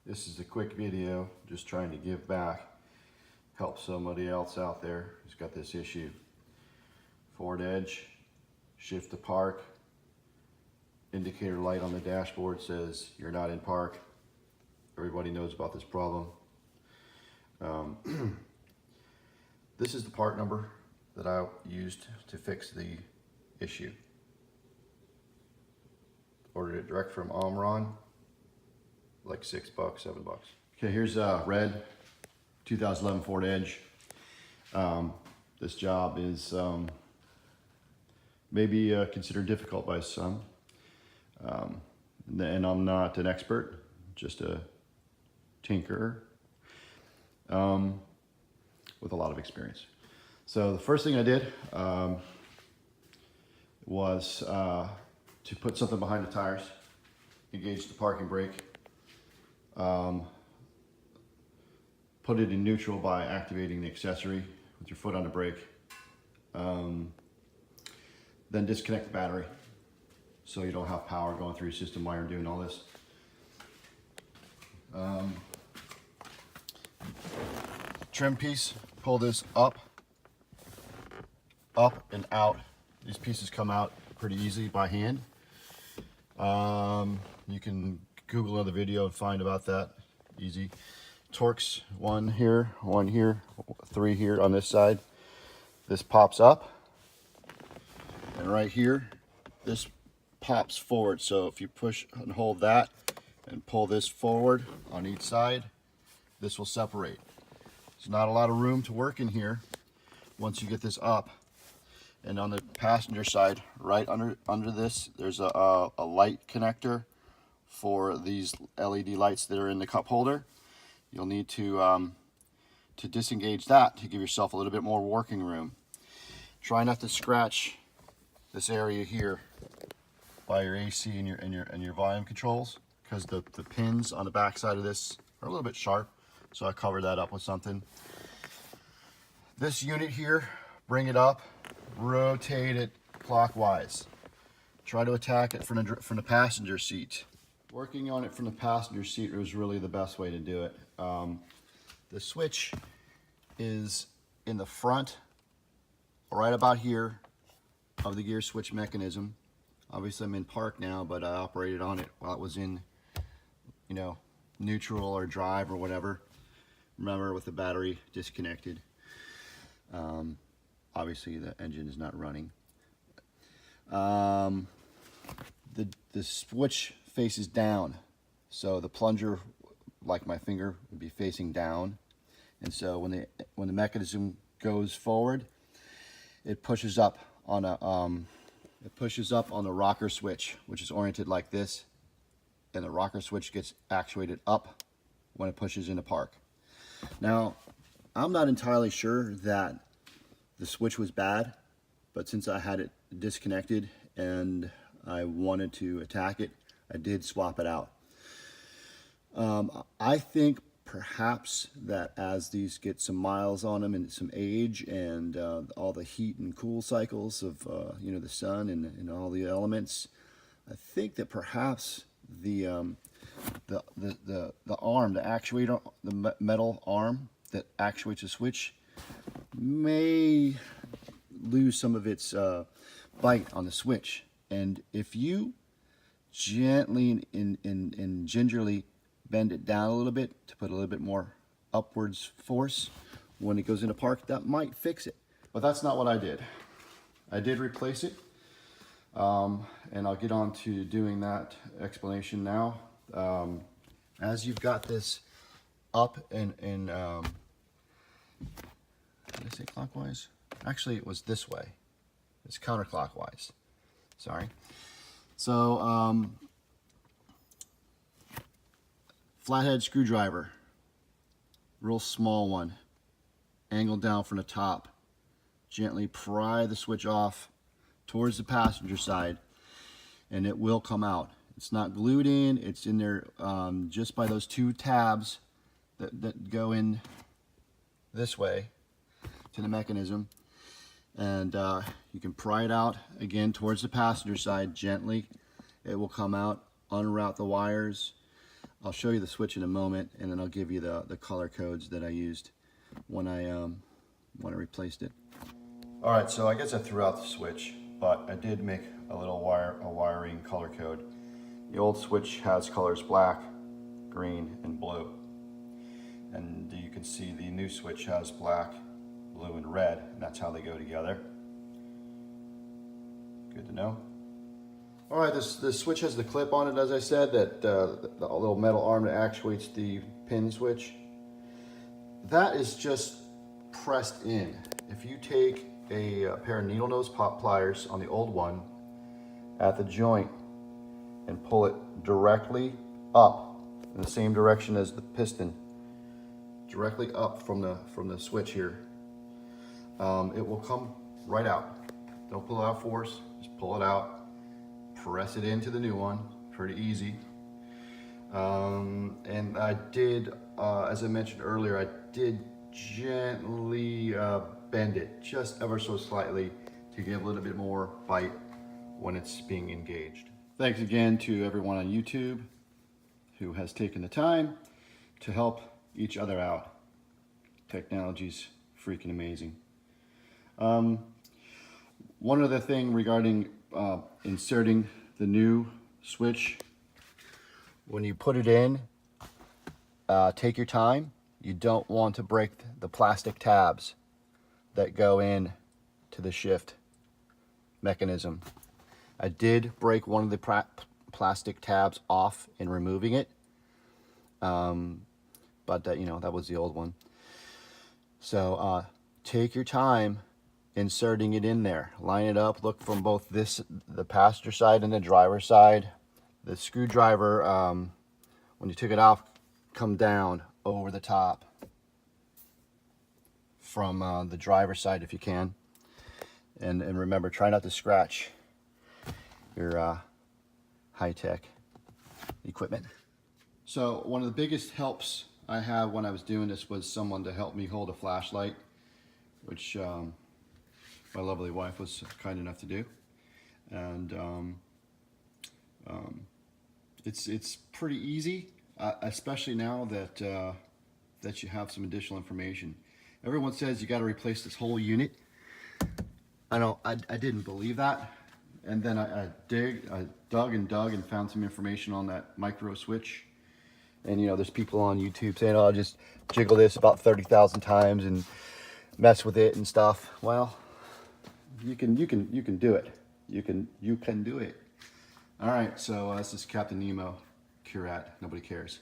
This is a quick video, just trying to give back, help somebody else out there who's got this issue. Forward edge, shift to park, indicator light on the dashboard says you're not in park. Everybody knows about this problem. This is the part number that I used to fix the issue. Ordered it direct from Omron, like $6, $7. Okay, here's red 2011 Ford Edge. This job is maybe considered difficult by some, and I'm not an expert, just a tinkerer with a lot of experience. So the first thing I did was to put something behind the tires, engage the parking brake, put it in neutral by activating the accessory with your foot on the brake, then disconnect the battery so you don't have power going through your system while you're doing all this. Trim piece, pull this up and out. These pieces come out pretty easy by hand. You can Google another video and find about that. Easy. Torques, one here, 3 here on this side. This pops up, and right here, this pops forward. So if you push and hold that and pull this forward on each side, this will separate. There's not a lot of room to work in here once you get this up. And on the passenger side, right under this, there's a light connector for these LED lights that are in the cup holder. You'll need to disengage that to give yourself a little bit more working room. Try not to scratch this area here by your AC and your volume controls, because the pins on the back side of this are a little bit sharp. So I covered that up with something. This unit here, bring it up, rotate it clockwise. Try to attack it from the passenger seat. Working on it from the passenger seat was really the best way to do it. The switch is in the front, right about here, of the gear switch mechanism. Obviously I'm in park now, but I operated on it while it was in, neutral or drive or whatever. Remember, with the battery disconnected. Obviously the engine is not running. The switch faces down, so the plunger, like my finger, would be facing down, and so when the mechanism goes forward, it pushes up on the rocker switch, which is oriented like this, and the rocker switch gets actuated up when it pushes into park. Now, I'm not entirely sure that the switch was bad, but since I had it disconnected and I wanted to attack it, I did swap it out. I think perhaps that as these get some miles on them and some age and all the heat and cool cycles of the sun and all the elements, I think that perhaps the arm, the actuator, the metal arm that actuates the switch may lose some of its bite on the switch. And if you gently and gingerly bend it down a little bit to put a little bit more upwards force when it goes into park, that might fix it. But that's not what I did. I did replace it, and I'll get on to doing that explanation now. As you've got this up and did I say clockwise? Actually, it was this way. It's counterclockwise. Sorry. So, flathead screwdriver, real small one, angled down from the top. Gently pry the switch off towards the passenger side, and it will come out. It's not glued in, it's in there just by those 2 tabs that go in this way to the mechanism. And you can pry it out again towards the passenger side gently. It will come out, unroute the wires. I'll show you the switch in a moment, and then I'll give you the color codes that I used when I replaced it. All right, so I guess I threw out the switch, but I did make a little wiring color code. The old switch has colors black, green, and blue. And you can see the new switch has black, blue, and red, and that's how they go together. Good to know. All right, this switch has the clip on it, as I said, that the little metal arm that actuates the pin switch. That is just pressed in. If you take a pair of needle nose pop pliers on the old one at the joint and pull it directly up in the same direction as the piston, directly up from the switch here, it will come right out. Don't pull it out force, just pull it out, press it into the new one, pretty easy. And I did, as I mentioned earlier, I did gently bend it just ever so slightly to give a little bit more bite when it's being engaged. Thanks again to everyone on YouTube who has taken the time to help each other out. Technology's freaking amazing. One other thing regarding inserting the new switch, when you put it in, take your time. You don't want to break the plastic tabs that go in to the shift mechanism. I did break one of the plastic tabs off in removing it, but you know, that was the old one. So take your time inserting it in there. Line it up, look from both the passenger side and the driver's side. The screwdriver, when you took it off, come down over the top from the driver's side if you can. And remember, try not to scratch your high-tech equipment. So one of the biggest helps I had when I was doing this was someone to help me hold a flashlight, which my lovely wife was kind enough to do. And it's pretty easy, especially now that that you have some additional information. Everyone says you got to replace this whole unit. I didn't believe that, and then I dug and found some information on that Microswitch. And you know, there's people on YouTube saying, "Oh, just jiggle this about 30,000 times and mess with it and stuff." Well, you can do it. You can do it. All right, so this is Captain Nemo, Capt. Nobody cares.